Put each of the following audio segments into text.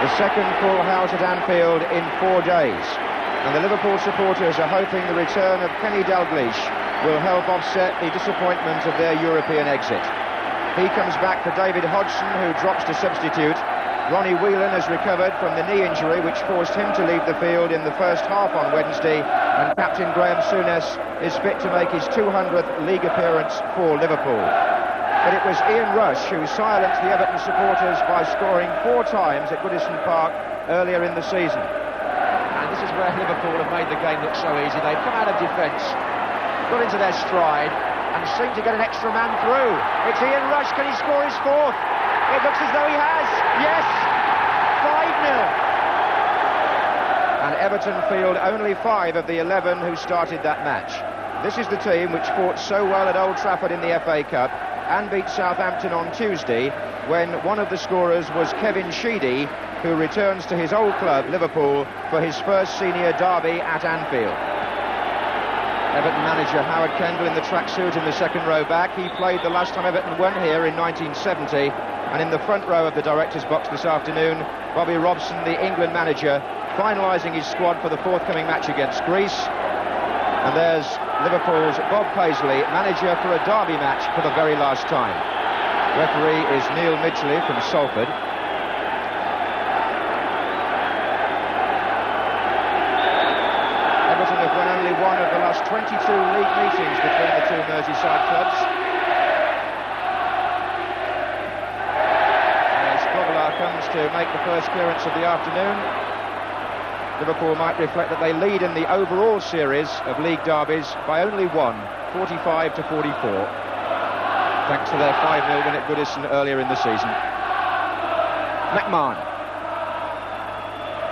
The second full house at Anfield in 4 days. And the Liverpool supporters are hoping the return of Kenny Dalglish will help offset the disappointment of their European exit. He comes back for David Hodgson, who drops to substitute. Ronnie Whelan has recovered from the knee injury which forced him to leave the field in the first half on Wednesday, and captain Graham Souness is fit to make his 200th league appearance for Liverpool. But it was Ian Rush who silenced the Everton supporters by scoring 4 times at Goodison Park earlier in the season. And this is where Liverpool have made the game look so easy. They've come out of defence, got into their stride and seemed to get an extra man through. It's Ian Rush. Can he score his 4th? It looks as though he has. Yes! 5-0. And Everton field only 5 of the 11 who started that match. This is the team which fought so well at Old Trafford in the FA Cup and beat Southampton on Tuesday, when one of the scorers was Kevin Sheedy, who returns to his old club, Liverpool, for his first senior derby at Anfield. Everton manager Howard Kendall in the tracksuit in the second row back. He played the last time Everton won here in 1970. And in the front row of the director's box this afternoon, Bobby Robson, the England manager, finalising his squad for the forthcoming match against Greece. And there's Liverpool's Bob Paisley, manager for a derby match for the very last time. Referee is Neil Midgley from Salford. Everton have won only one of the last 22 league meetings between the two Merseyside clubs. Comes to make the first clearance of the afternoon. Liverpool might reflect that they lead in the overall series of league derbies by only 1, 45 to 44, thanks to their 5-0 win at Goodison earlier in the season. McMahon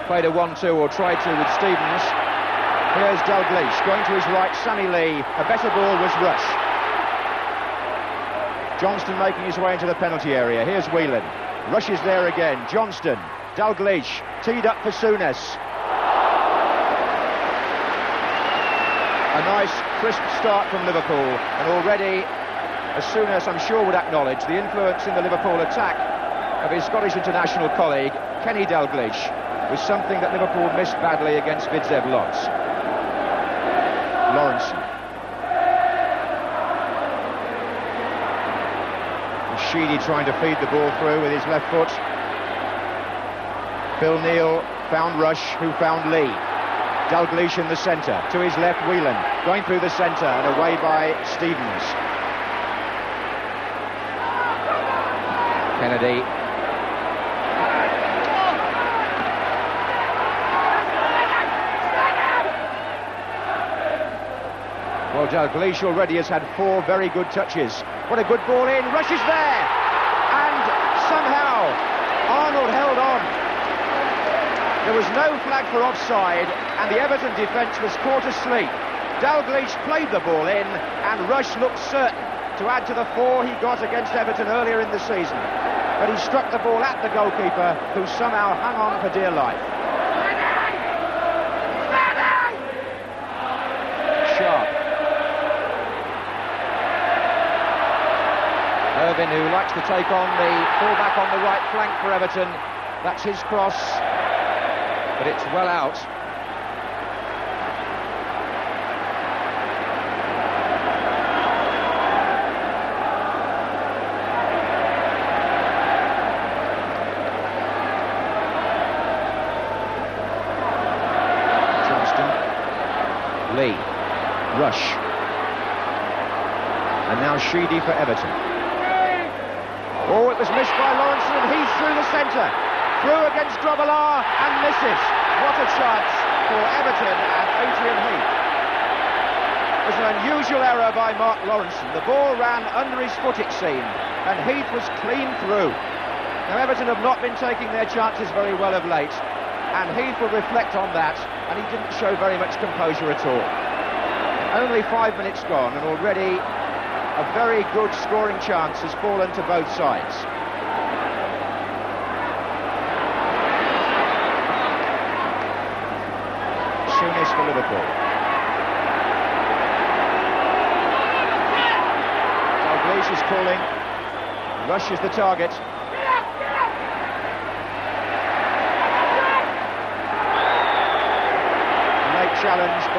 played a 1-2 or tried to with Stevens. Here's Dalglish going to his right. Sammy Lee. A better ball was Rush. Johnston making his way into the penalty area. Here's Whelan. Rush is there again. Johnston, Dalglish, teed up for Souness. A nice, crisp start from Liverpool, and already, as Souness I'm sure would acknowledge, the influence in the Liverpool attack of his Scottish international colleague, Kenny Dalglish, was something that Liverpool missed badly against Widzew Łódź. Lawrenson. Sheedy trying to feed the ball through with his left foot. Phil Neal found Rush, who found Lee. Dalglish in the centre, to his left Whelan, going through the centre and away by Stevens. Kennedy. Well, Dalglish already has had 4 very good touches. What a good ball in. Rush is there. And somehow Arnold held on. There was no flag for offside, and the Everton defence was caught asleep. Dalglish played the ball in, and Rush looked certain to add to the 4 he got against Everton earlier in the season. But he struck the ball at the goalkeeper, who somehow hung on for dear life. Sharp. Irvin, who likes to take on the fullback on the right flank for Everton. That's his cross, but it's well out. Johnston, Lee, Rush, and now Sheedy for Everton. Oh, it was missed by Lawrence, and he's through the centre. Through against Grobbelaar and misses. What a chance for Everton and Adrian Heath. It was an unusual error by Mark Lawrenson. The ball ran under his foot, it seemed, and Heath was clean through. Now, Everton have not been taking their chances very well of late, and Heath will reflect on that, and he didn't show very much composure at all. Only 5 minutes gone, and already a very good scoring chance has fallen to both sides. Souness for Liverpool. Dalglish is calling. Rush is the target.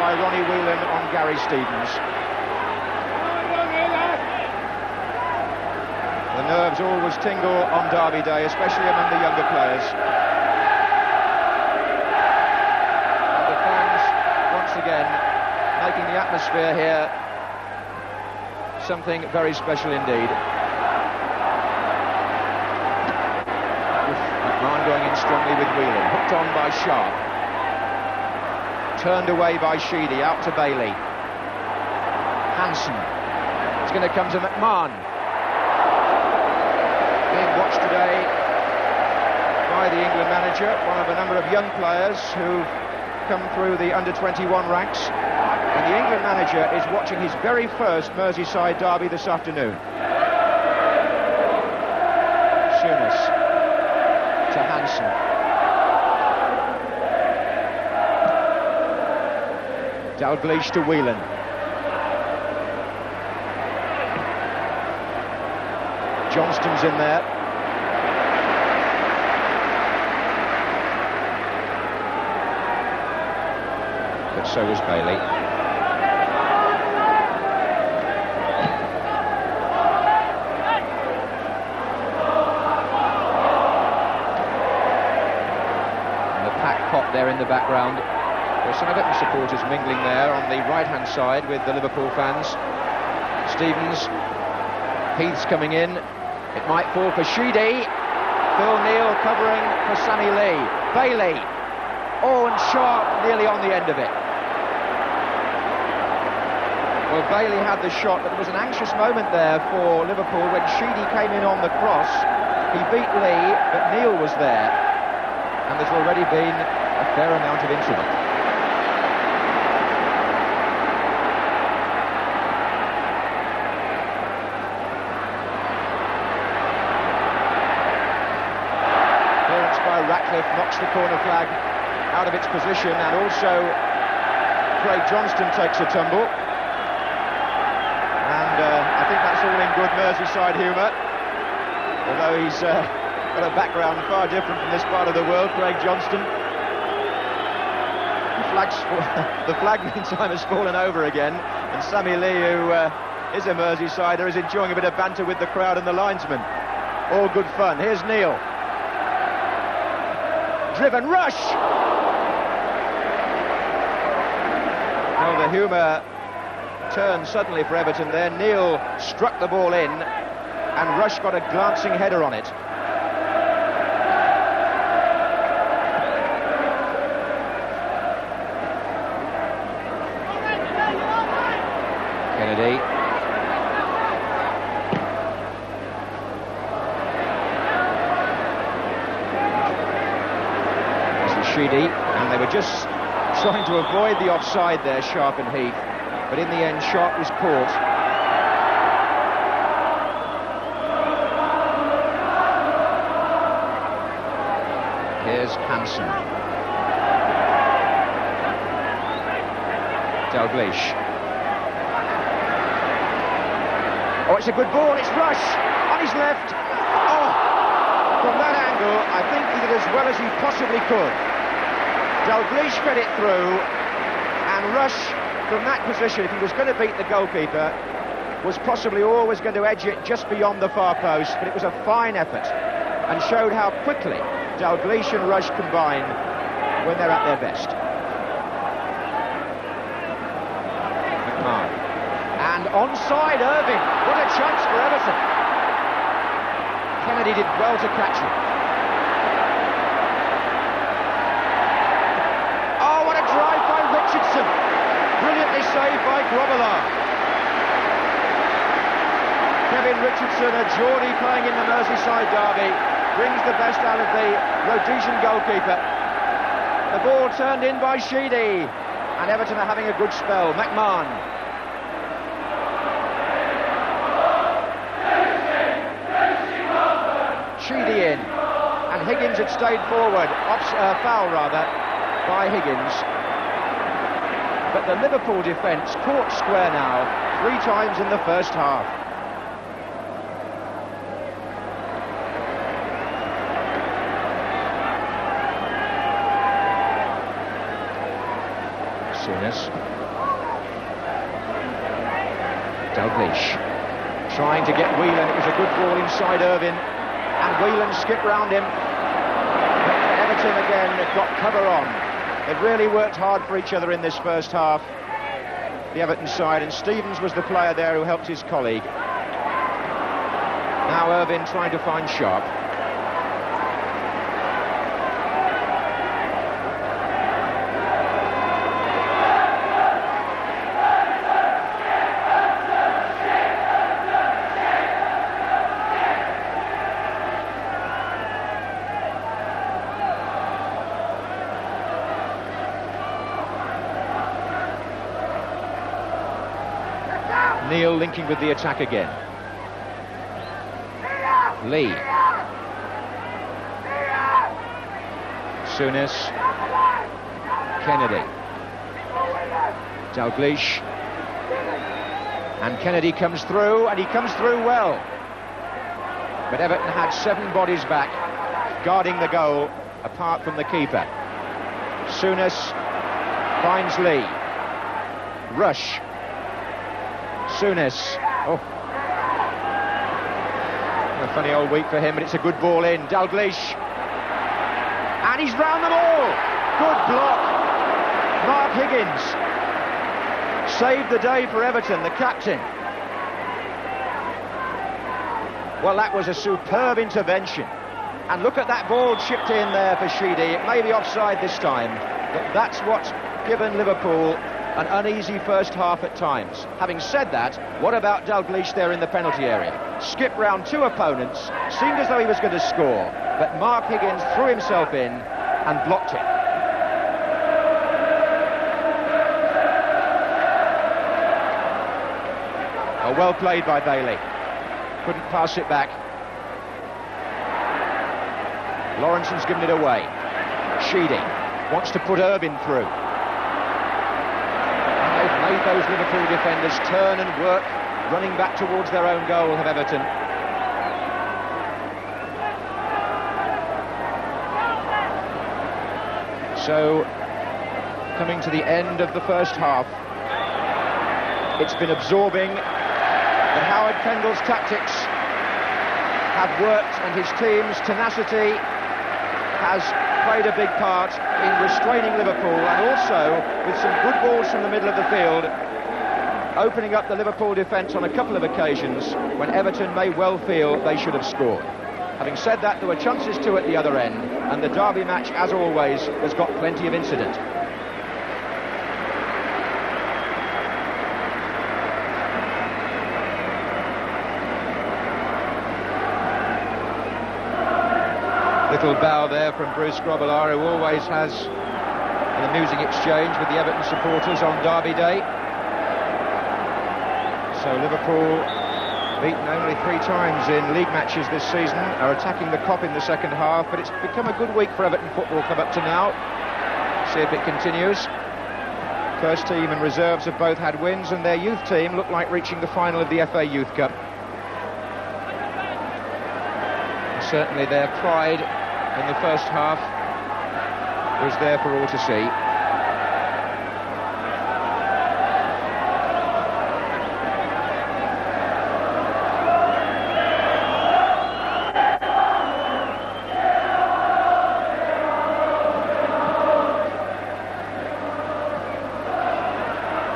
by Ronnie Whelan on Gary Stevens. The nerves always tingle on Derby Day, especially among the younger players. And the fans, once again, making the atmosphere here something very special indeed. McMahon going in strongly with Whelan, hooked on by Sharp. Turned away by Sheedy, out to Bailey. Hansen. It's going to come to McMahon. Being watched today by the England manager, one of a number of young players who've come through the under-21 ranks. And the England manager is watching his very first Merseyside derby this afternoon. Souness to Hansen. Dalglish to Whelan. Johnston's in there. But so was Bailey. And the pack pop there in the background. There's some Everton supporters mingling there on the right-hand side with the Liverpool fans. Stevens, Heath's coming in. It might fall for Sheedy. Phil Neal covering for Sammy Lee. Bailey. Oh, and Sharp nearly on the end of it. Well, Bailey had the shot, but there was an anxious moment there for Liverpool when Sheedy came in on the cross. He beat Lee, but Neal was there. And there's already been a fair amount of incident. Ratcliffe knocks the corner flag out of its position, and also Craig Johnston takes a tumble. And I think that's all in good Merseyside humour, although he's got a background far different from this part of the world, Craig Johnston. The flag meantime has fallen over again, and Sammy Lee, who is a Merseysider, is enjoying a bit of banter with the crowd and the linesman. All good fun. Here's Neal. Driven, rush! Well, the humour turned suddenly for Everton there. Neal struck the ball in, and Rush got a glancing header on it. Kennedy. And they were just trying to avoid the offside there, Sharp and Heath, but in the end Sharp was caught. Here's Hansen. Dalglish. Oh, it's a good ball, it's Rush on his left. Oh, from that angle I think he did as well as he possibly could. Dalglish fed it through, and Rush, from that position, if he was going to beat the goalkeeper, was possibly always going to edge it just beyond the far post, but it was a fine effort, and showed how quickly Dalglish and Rush combine when they're at their best. McMahon. And onside Irving. What a chance for Everton. Kennedy did well to catch it. Brilliantly saved by Grobbelaar. Kevin Richardson, a Geordie playing in the Merseyside derby, brings the best out of the Rhodesian goalkeeper. The ball turned in by Sheedy, and Everton are having a good spell. McMahon. Sheedy in, and Higgins had stayed forward, foul rather, by Higgins. But the Liverpool defence caught square now 3 times in the first half. Souness. Souness. Dalglish trying to get Whelan. It was a good ball inside Irvine, and Whelan skipped round him. But Everton again, they've got cover on. They've really worked hard for each other in this first half, the Everton side, and Stevens was the player there who helped his colleague. Now Irvine trying to find Sharp. Neil linking with the attack again. Lee. Souness. Kennedy. Dalglish. And Kennedy comes through, and he comes through well. But Everton had 7 bodies back, guarding the goal, apart from the keeper. Souness finds Lee. Rush. Souness. Oh. A funny old week for him, but it's a good ball in. Dalglish. And he's round them all. Good block. Mark Higgins saved the day for Everton, the captain. Well, that was a superb intervention. And look at that ball chipped in there for Sheedy. It may be offside this time, but that's what's given Liverpool an uneasy first half at times. Having said that, what about Dalglish there in the penalty area? Skipped round 2 opponents, seemed as though he was going to score, but Mark Higgins threw himself in and blocked it. Oh, well played by Bailey. Couldn't pass it back. Lawrenson's given it away. Sheedy wants to put Irvine through. Made those Liverpool defenders turn and work, running back towards their own goal of Everton. So, coming to the end of the first half, it's been absorbing that Howard Kendall's tactics have worked, and his team's tenacity has played a big part in restraining Liverpool, and also with some good balls from the middle of the field, opening up the Liverpool defence on a couple of occasions when Everton may well feel they should have scored. Having said that, there were chances too at the other end, and the derby match, as always, has got plenty of incident. Little bow there from Bruce Grobbelaar, who always has an amusing exchange with the Everton supporters on Derby Day. So Liverpool, beaten only 3 times in league matches this season, are attacking the Kop in the second half, but it's become a good week for Everton Football Club up to now. See if it continues. First team and reserves have both had wins, and their youth team look like reaching the final of the FA Youth Cup. And certainly their pride in the first half was there for all to see.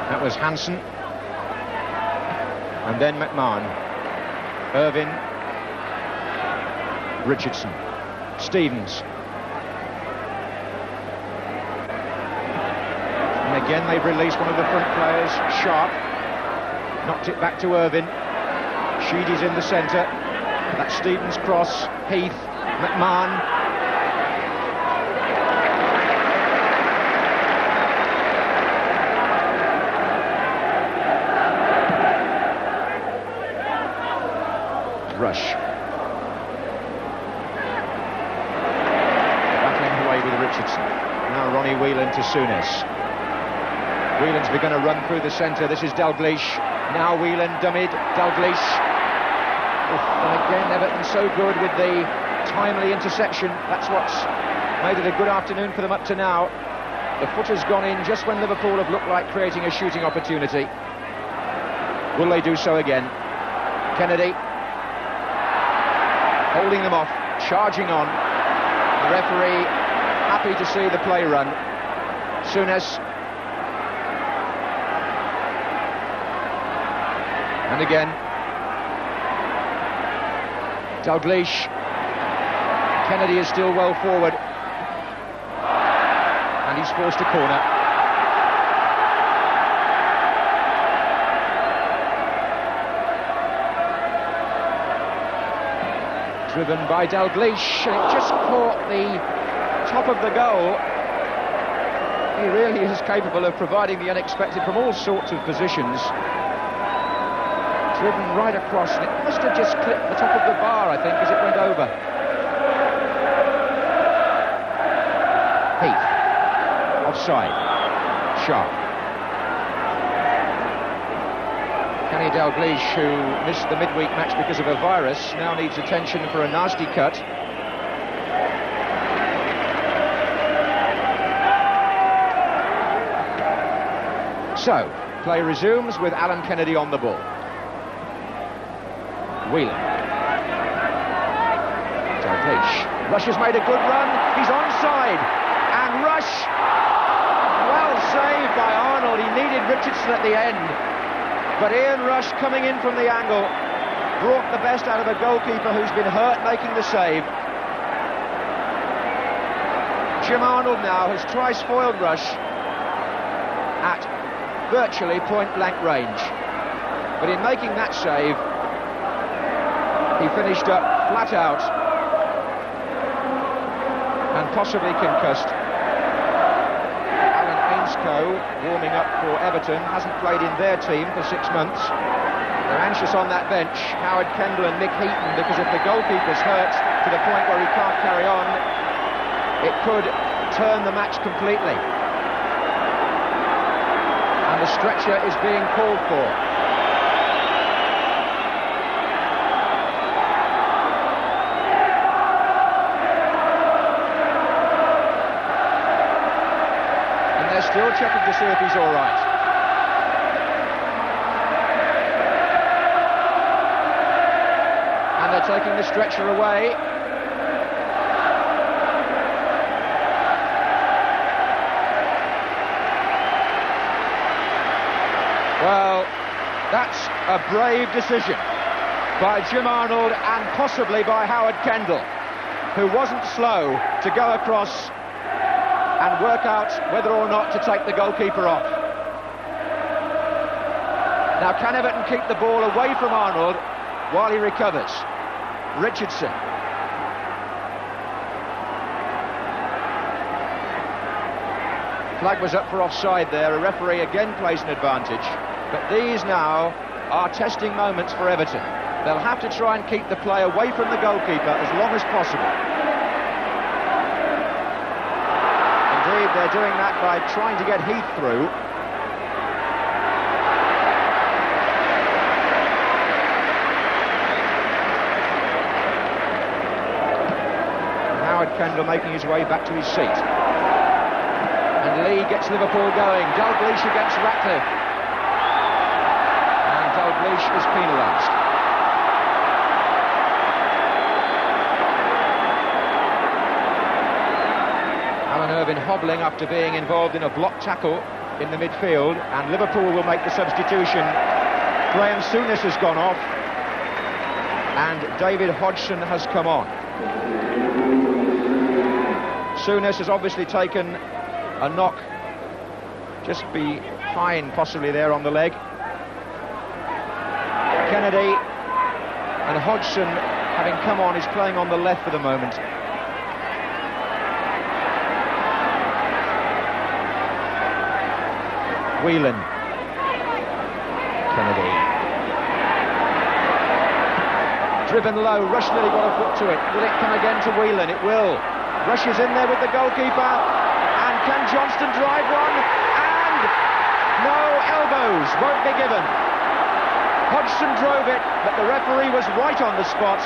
That was Hansen, and then McMahon, Irvine, Richardson, Stevens. And again they've released one of the front players, Sharp. Knocked it back to Irvine. Sheedy's in the centre. That's Stevens' cross. Heath, McMahon. Rush. Now Ronnie Whelan to Souness. Whelan's begun to run through the centre. This is Dalglish. Now Whelan dummied. Dalglish. And again, Everton so good with the timely interception. That's what's made it a good afternoon for them up to now. The footer's gone in just when Liverpool have looked like creating a shooting opportunity. Will they do so again? Kennedy holding them off, charging on. The referee happy to see the play run. Souness. And again. Dalglish. Kennedy is still well forward. And he's forced a corner. Driven by Dalglish, and it just caught the top of the goal. He really is capable of providing the unexpected from all sorts of positions. Driven right across, and it must have just clipped the top of the bar, I think, as it went over. Heath. Offside. Sharp. Kenny Dalglish, who missed the midweek match because of a virus, now needs attention for a nasty cut. So, play resumes with Alan Kennedy on the ball. Whelan. Dalglish. Rush has made a good run. He's onside. And Rush, well saved by Arnold. He needed Richardson at the end. But Ian Rush, coming in from the angle, brought the best out of a goalkeeper who's been hurt making the save. Jim Arnold now has twice foiled Rush at virtually point-blank range. But in making that save, he finished up flat out and possibly concussed. Alan Ainscough, warming up for Everton, hasn't played in their team for 6 months. They're anxious on that bench, Howard Kendall and Mick Heaton, because if the goalkeeper's hurt to the point where he can't carry on, it could turn the match completely. And the stretcher is being called for. Still checking to see if he's all right. And they're taking the stretcher away. Well, that's a brave decision by Jim Arnold and possibly by Howard Kendall, who wasn't slow to go across and work out whether or not to take the goalkeeper off. Now, can Everton keep the ball away from Arnold while he recovers? Richardson. Flag was up for offside there. A referee again plays an advantage. But these now are testing moments for Everton. They'll have to try and keep the play away from the goalkeeper as long as possible. They're doing that by trying to get Heath through. And Howard Kendall making his way back to his seat. And Lee gets Liverpool going. Dalglish against Ratcliffe. And Dalglish is penalised. Irvin hobbling after being involved in a block tackle in the midfield, and Liverpool will make the substitution. Graham Souness has gone off and David Hodgson has come on. Souness has obviously taken a knock just behind, possibly there on the leg. Kennedy and Hodgson, having come on, is playing on the left for the moment. Whelan. Kennedy. Driven low, Rush nearly got a foot to it. Will it come again to Whelan? It will. Rush is in there with the goalkeeper. And can Johnston drive one? And no, elbows won't be given. Hodgson drove it, but the referee was right on the spot.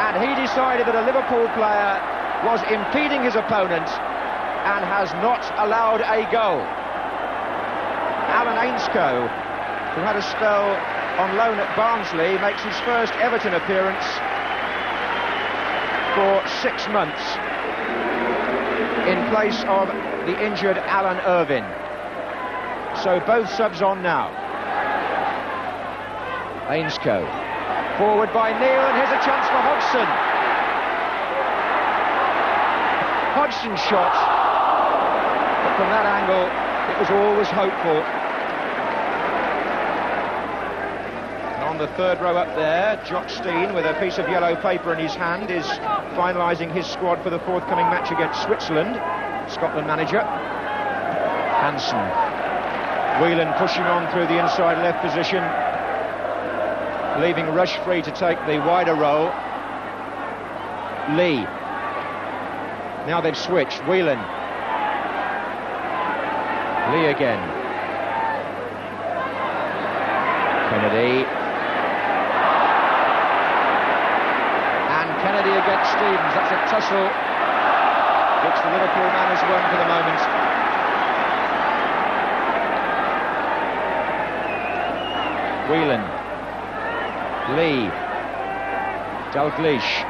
And he decided that a Liverpool player was impeding his opponent. and has not allowed a goal. Alan Ainscough, who had a spell on loan at Barnsley, makes his first Everton appearance for 6 months in place of the injured Alan Irvine. So both subs on now. Ainscough, forward by Neil, and here's a chance for Hodgson. Hodgson's shot, but from that angle it was always hopeful. And on the third row up there, Jock Stein, with a piece of yellow paper in his hand, is finalising his squad for the forthcoming match against Switzerland. Scotland manager Hansen. Whelan pushing on through the inside left position, leaving Rush free to take the wider role. Lee. Now they've switched. Whelan. Lee again. Kennedy. And Kennedy against Stevens. That's a tussle which the Liverpool man has won for the moment. Whelan. Lee. Dalglish.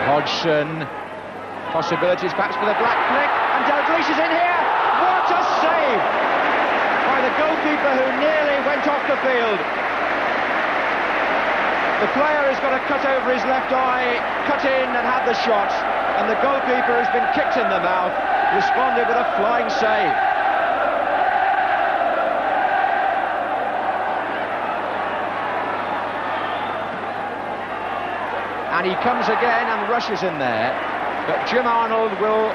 Hodgson. Possibilities perhaps for the black flick, and Dalglish is in here. What a save by the goalkeeper, who nearly went off the field. The player has got a cut over his left eye, cut in and had the shot, and the goalkeeper has been kicked in the mouth, responded with a flying save. And he comes again and rushes in there, but Jim Arnold will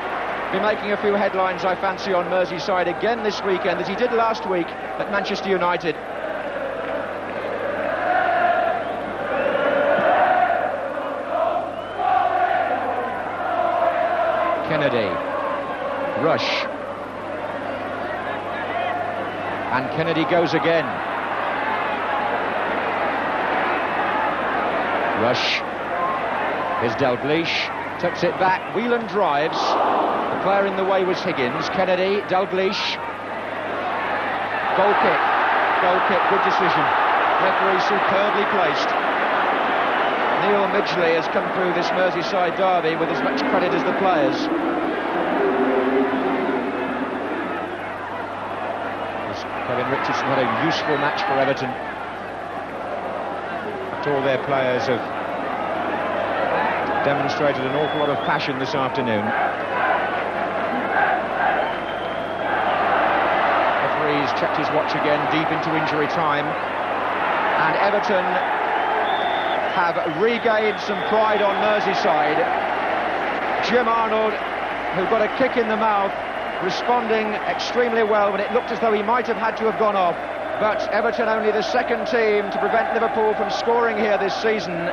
be making a few headlines, I fancy, on Merseyside again this weekend, as he did last week at Manchester United. Kennedy. Rush. And Kennedy goes again. Rush. Here's Dalglish. Tucks it back. Whelan drives. The player in the way was Higgins. Kennedy. Dalglish. Goal kick. Goal kick. Good decision. Referee superbly placed. Neil Midgley has come through this Merseyside derby with as much credit as the players. Kevin Richardson had a useful match for Everton. But all their players have demonstrated an awful lot of passion this afternoon. Referee's checked his watch again, deep into injury time. And Everton have regained some pride on Merseyside. Jim Arnold, who got a kick in the mouth, responding extremely well when it looked as though he might have had to have gone off. But Everton only the second team to prevent Liverpool from scoring here this season.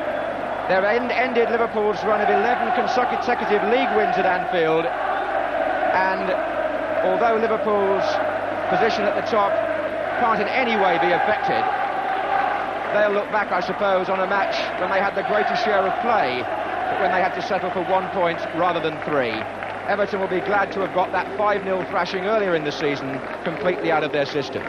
They've ended Liverpool's run of 11 consecutive league wins at Anfield. And although Liverpool's position at the top can't in any way be affected, they'll look back, I suppose, on a match when they had the greater share of play, but when they had to settle for 1 point rather than 3. Everton will be glad to have got that 5-0 thrashing earlier in the season completely out of their system.